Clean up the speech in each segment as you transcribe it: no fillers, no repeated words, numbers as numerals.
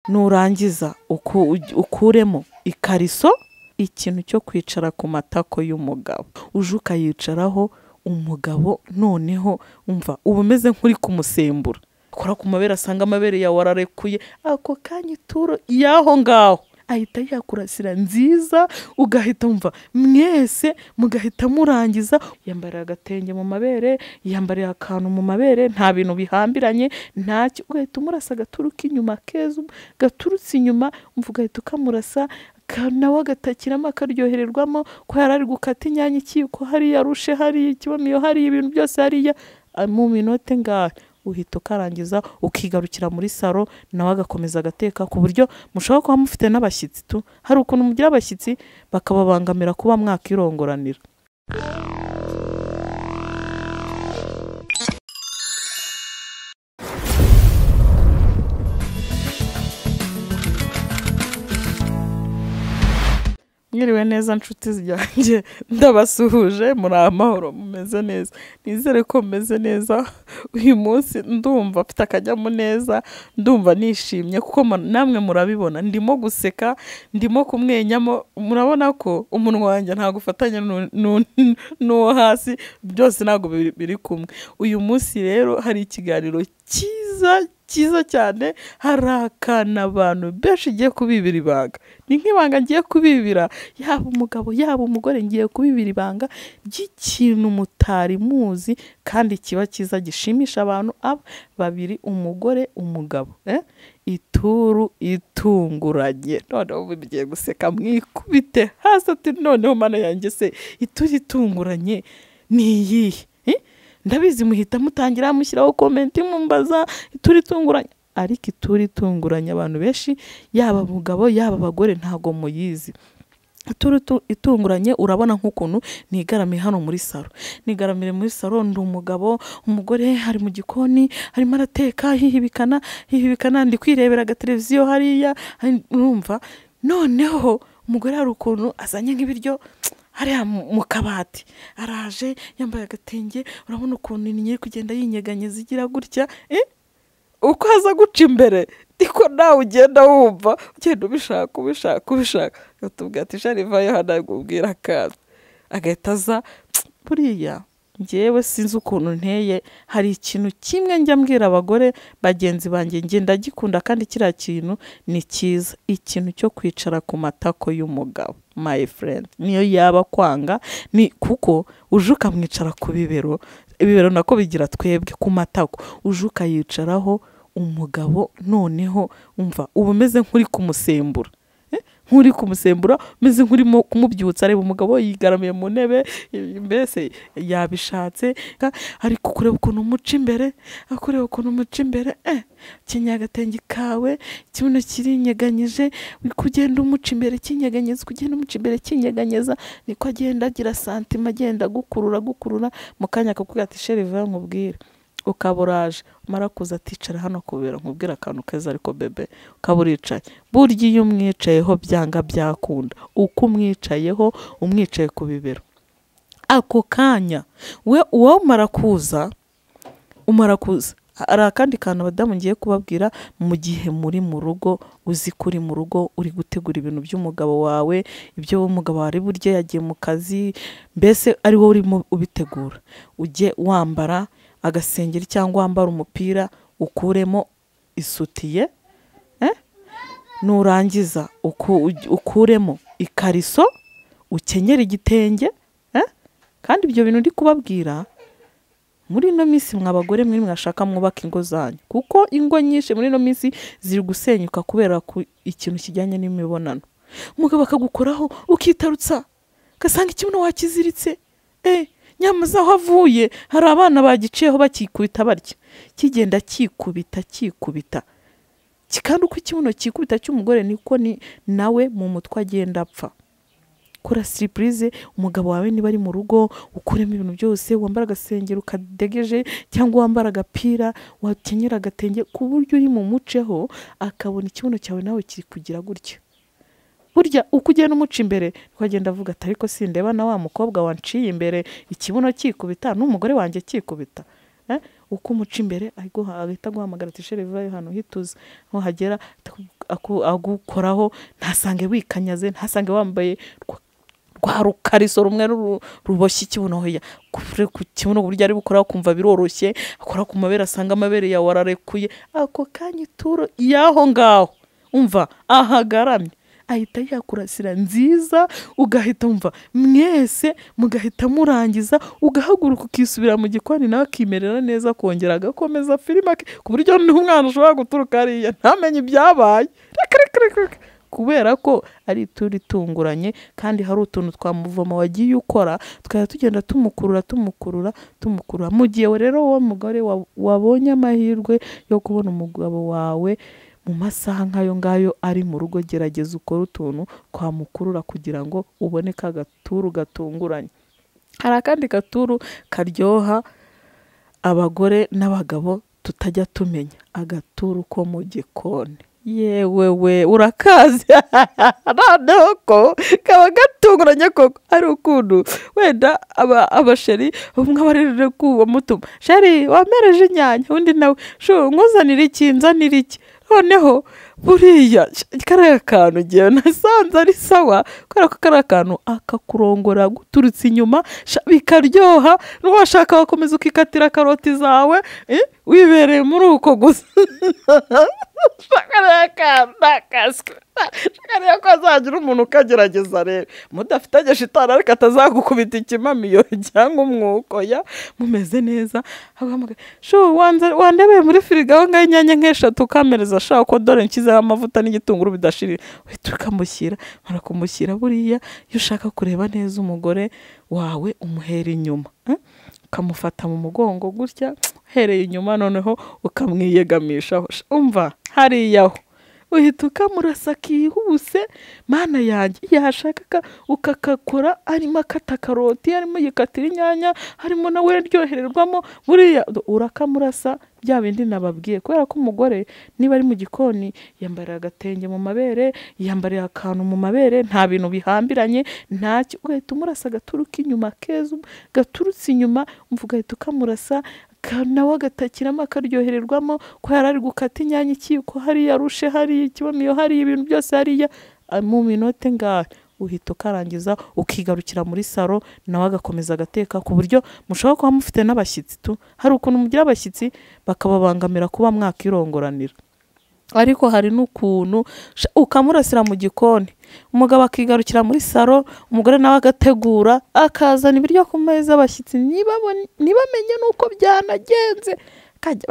nurangiza ukuremo ikariso, ikintu cyo kwicara ku matako y'umugabo, uje ukayicaraho umugabo, noneho umva uba umeze nk'uri kumusembura, kora ku mabere, asanga amabere yawe wararekuye, ako kanya ituro yaho ngaho ahita yakurasira nziza, ugahita umva mwese mugahita murangiza. Yambariye agatenge mu mabere, yambariye akantu mu mabere, nta bintu bihambiranye, ntacyo, ugahita umurasa agaturu k'inyuma keza gaturutse inyuma, umva ugahita ukamurasa, nawe agatakiramo akaryohererwamo, ko yari ari gukata inyanya ikiko hariya, rushe hariya, ikibomiyo hariya, ibintu byose hariya, mu minota ngahe uhita ukarangiza ukigarukira muri salo, nawe agakomeza agateka, ku buryo mushobora kuba mufite n'abashyitsi tu, hari ukuntu mugira abashyitsi bakababangamira kuba mwakirongoranira. Mwiriwe neza nshuti zanjye, ndabasuhuje, muri amahoro, mumeze neza, nizere ko mumeze neza. Uyu munsi ndumva mfite akanyamuneza, ndumva nishimye kuko namwe murabibona, ndimo guseka, ndimo kumwenyamo, murabona ko umunwa wanjye ntago ufatanya n'uwo hasi, byose ntago biri kumwe. Uyu munsi rero hari ikiganiro cyiza cyane, harakana abantu benshi ngiye kubibira ibanga, ni nk'ibanga ngiye kubibira, yaba umugabo yaba umugore, ngiye kubibira ibanga ry'ikintu mutari muzi kandi kiba cyiza gishimisha abantu babiri, umugore umugabo, ituru itunguranye. Noneho bigiye guseka mwikubite hasi ati noneho mana yanjye se ituru itunguranye ni iyihe? Ndabizi muhita mutangira mushyiraho komenti mumbaza ituri tunguranye, ariko ituri tunguranye abantu benshi, yaba umugabo yaba abagore, ntago muyizi. Itunguranye urabona nk'ukuntu nigaramiye hano muri salo, nigaramire muri salo, ndi umugabo, umugore hari mu gikoni harimo arateka, hihibikana ndi kwirebera agateleviziyo hariya, urumva. Noneho umugore hari ukuntu azanye nk'ibiryo hariya mu kabati, araje yambaye agatenge, urabona ukuntu nyiri kugenda yinyeganyeza igira gutya, uko aza guca imbere niko nawe ugenda wumva, ugenda ubishaka, gatubwira ati sharivayo hano agubwira akazi, agahita aza. Buriya njyewe sinzi ukuntu nteye, hari ikintu kimwe njya mbwira abagore bagenzi banjye, ngenda gikunda kandi kiriya kintu ni cyiza, ikintu cyo kwicara ku matako y'umugabo, my friend, niyo yaba kwanga, ni kuko uje ukamwicara ku ibibero nako bigira twebwe ku matako, uje ukayicaraho umugabo, noneho umva uba umeze nk'uri kumusembura, umeze nk'urimo kumubyutsa. Areba umugabo yigaramiye mu ntebe, mbese yabishatse, ariko kureba ukuntu umuca imbere, kenyera agatenge kawe, ikibuno kirinyeganyije, kugenda umuca imbere kinyeganyeza, niko agenda agira santima, agenda gukurura, mu kanya akakubwira ati sheriva nkubwire, ukaburaje mara kuza aticara hano kubera nkubwira akantu keza, ariko bebe ukaburicaye. Burya iyo umwicayeho byanga byakunda, uko umwicayeho umwicaye ku bibero, ako kanya we uwo umara kuza. Hari akandi kantu abadamu ngiye kubabwira, mu gihe muri mu rugo, uzi kuri mu rugo uri gutegura ibintu by'umugabo wawe, ibyo umugabo wari buryo yagiye mu kazi, mbese ari wowe urimo ubitegura, ujye wambara agasengeri cyangwa wambara umupira, ukuremo isutiye, nurangiza ukuremo ikariso, ukenyera igitenge, kandi ibyo bintu ndi kubabwira muri ino minsi mwabagore mwe mwashaka mwubaka ingo zanyu, kuko ingo nyinshi muri ino minsi ziri gusenyuka kubera ku ikintu kijyanye n'imibonano. Umugabo akagukoraho ukitarutsa, gasanga ikibuno wakiziritse, nyamaza aho avuye hari abana bagiciyeho bakikubita barya, kigenda kikubita, kandi uko ikibuno kikubita cy'umugore niko ni nawe mu mutwe agenda apfa. Kora surprise umugabo wawe niba ari mu rugo, ukuremo ibintu byose, wambara agasengero kadegeje cyangwa wambara agapira, wakenyera agatenge, ku buryo uri mu muceho akabona ikibuno cyawe nawe kiri kugira gutya. Burya uko ugenda umuca imbere twagenda avuga ati ariko sindeba na wa mukobwa wanciye imbere ikibuno kikubita n'umugore wanjye kikubita. Uko umuca imbere ahita guhamagara ati sherivayo hano hituze, aho hagera agukoraho ntasange wikanyaze, ntasange wambaye rwa rukariso rumwe ruboshye ikibuno, hoya ku kibuno buryo ari bukora kumva biroroshye, akora ku mabere asanga amabere yawe wararekuye, ako kanya ituro yaho ngaho umva ahagaramye ahita yakurasira nziza, ugahita umva mwese mugahita murangiza, ugahaguruka ukisubira mu gikoni nawe akimerera neza, kongera agakomeza filime ku buryo n'umwana ushobora guturuka hariya ntamenye ibyabaye, kubera ko ari ituro itunguranye kandi hari utuntu twamuvoma wagiye ukora, tukaba tugenda tumukurura. Mu gihe rero wowe mugore wabonye amahirwe yo kubona umugabo wawe mu masaha nk'ayo ngayo ari mu rugo, gerageza ukora utuntu twamukurura kugira ngo ubone ka gaturu gatunguranye. Hari akandi gaturu karyoha abagore n'abagabo tutajya tumenya, agaturu ko mu gikoni. Yewe urakazi noneho ko kaba gatunguranye koko, ari ukuntu wenda abasheri umwe abarire kuwa mutuma, sheri wamereje inyanya, undi nawe nkuzanira iki, nzanira iki, noneho buriya kariya kantu ugiye nasanze ari sawa, kubera ko kariya kantu akakurongora guturutse inyuma bikaryoha, n'uwashaka wakomeza ukikatira karoti zawe wibereye muri uko gusa. Kariya kantu nakaswe, kariya ko azagira umuntu ukagerageza rero mudafite shitani ariko atazagukubita ikimamiyo cyangwa umwuko, ya mumeze neza, wandebeye muri firigo aho ngaho inyanya nk'eshatu ukamereza ashaka ko dore nshyizeho amavuta n'igitunguru bidashirira, uhita ukamushyira, mara kumushyira buriya iyo ushaka kureba neza umugore wawe umuhera inyuma, ukamufata mu mugongo gutya hereye inyuma, noneho ukamwiyegamishaho, umva hariyaho uhita ukamurasa kihuse, mana yanjye yashaka ukakakora arimo akata karoti, arimo yikatira inyanya, harimo nawe ryohererwamo, buriya urakamurasa bya bindi nababwiye, kubera ko umugore niba ari mu gikoni yambarira agatenge mu mabere, yambarira akantu mu mabere, nta bintu bihambiranye ntacyo, ugahita umurasa agaturu k'inyuma keza gaturutse inyuma, ugahita ukamurasa nawe agatakiramo akaryohererwamo, ko yari ari gukata inyanya ikiko hariya, rushe hariya, ikibamiyo hariya, ibintu byose hariya, mu minota ngahe uhita ukarangiza ukigarukira muri saro, nawe agakomeza agateka, ku buryo mushobora kuba mufite n'abashyitsi hari ukuntu mugira abashyitsi bakababangamira kuba mwakirongoranira, ariko hari n'ukuntu ukamurasira mu gikoni, umugabo akigarukira muri saro, umugore nawe agategura, akazana ibiryo ku meza, abashyitsi ntibamenye n'uko byanagenze,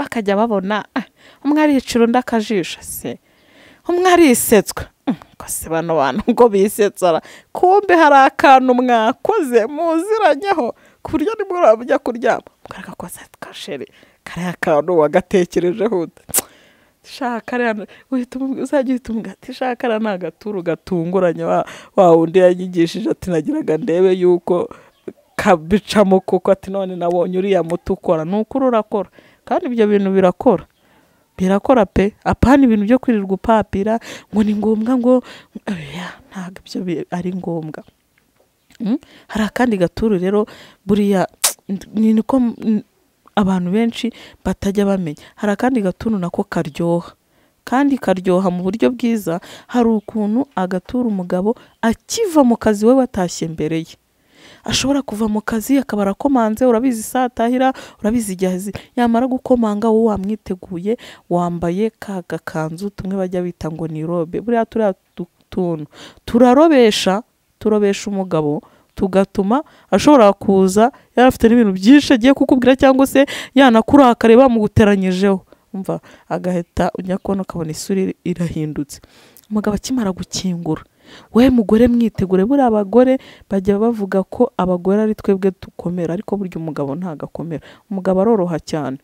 bakajya babona umwe aricira undi akajisho, se umwe arisetswa, kose bano bantu ngo bisetsa, kumbe hari akantu mwakoze muziranyeho, ku buryo nimurabujya kuryama mukareka koza kasheri, kariya kantu wagatekerejeho shaka uzajya uhita umugati, shaka ni agaturu gatunguranye, wa wundi yanyigishije ati nagiraga ndebe yuko kabicamo, kuko ati none nabonye uriya muti ukora, nukuri urakora, kandi ibyo bintu birakora pe, apana ibintu byo kwirirwa upapira ngo ni ngombwa, ngo ntabwo ibyo ari ngombwa. Hari akandi gaturu rero buriya niko abantu benshi batajya bamenya, hari akandi gaturu nako karyoha, kandi karyoha mu buryo bwiza. Hari ukuntu agatura umugabo akiva mu kazi we watashye mbere ye, ashobora kuva mu kazi akaba arakomanze, urabizi saa atahira, urabizi igihe yamara gukomanga, wowe wamwiteguye, wambaye ka gakanzu tumwe bajya bita ngo ni robe, buriya turiya tuntu turobesha umugabo, tugatuma ashobora kuza yarafite n'ibintu byinshi agiye kukubwira, cyangwa se yanakurakare bamuguteranyijeho, umva agahita ujya kubona ukabona isura irahindutse. Umugabo akimara gukingura, we mugore mwitegure, buriya abagore bajya bavuga ko abagore ari twebwe dukomera, ariko burya umugabo ntagakomera, umugabo aroroha cyane.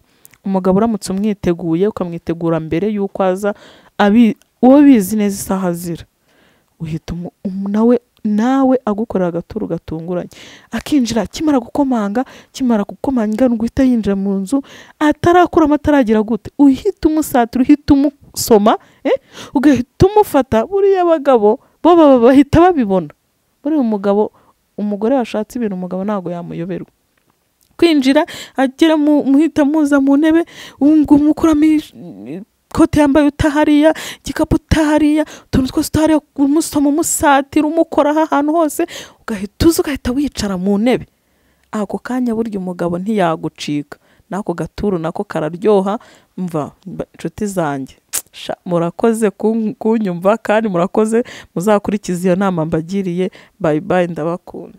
Umugabo uramutse umwiteguye, ukamwitegura mbere yuko aza, uwo bizi neza isaha azira, uhita nawe agukorera agaturu gatunguranye, akinjira akimara gukomanga, guhita yinjira mu nzu, atarakuramo ataragira gute, uhita umusatira, uhita umusoma, ugahita umufata. Buriya abagabo bo bahita babibona, buriya umugore washatse ibintu umugabo ntabwo yamuyoberwa, kwinjira agera muhita muza mu ntebe, umukuramo ikote yambaye utahariya, igikapu utahariya, utuntu twose utahariya, umusoma umusatira umukoraho ahantu hose, ugahita uza ugahita wicara mu ntebe. Ako kanya burya umugabo ntiyagucika, n'ako gaturu nako kararyoha. Mva inshuti zanjye, murakoze kunyumva kandi murakoze muzakurikiza iyo nama mbagiriye. Bye bye, ndabakunda.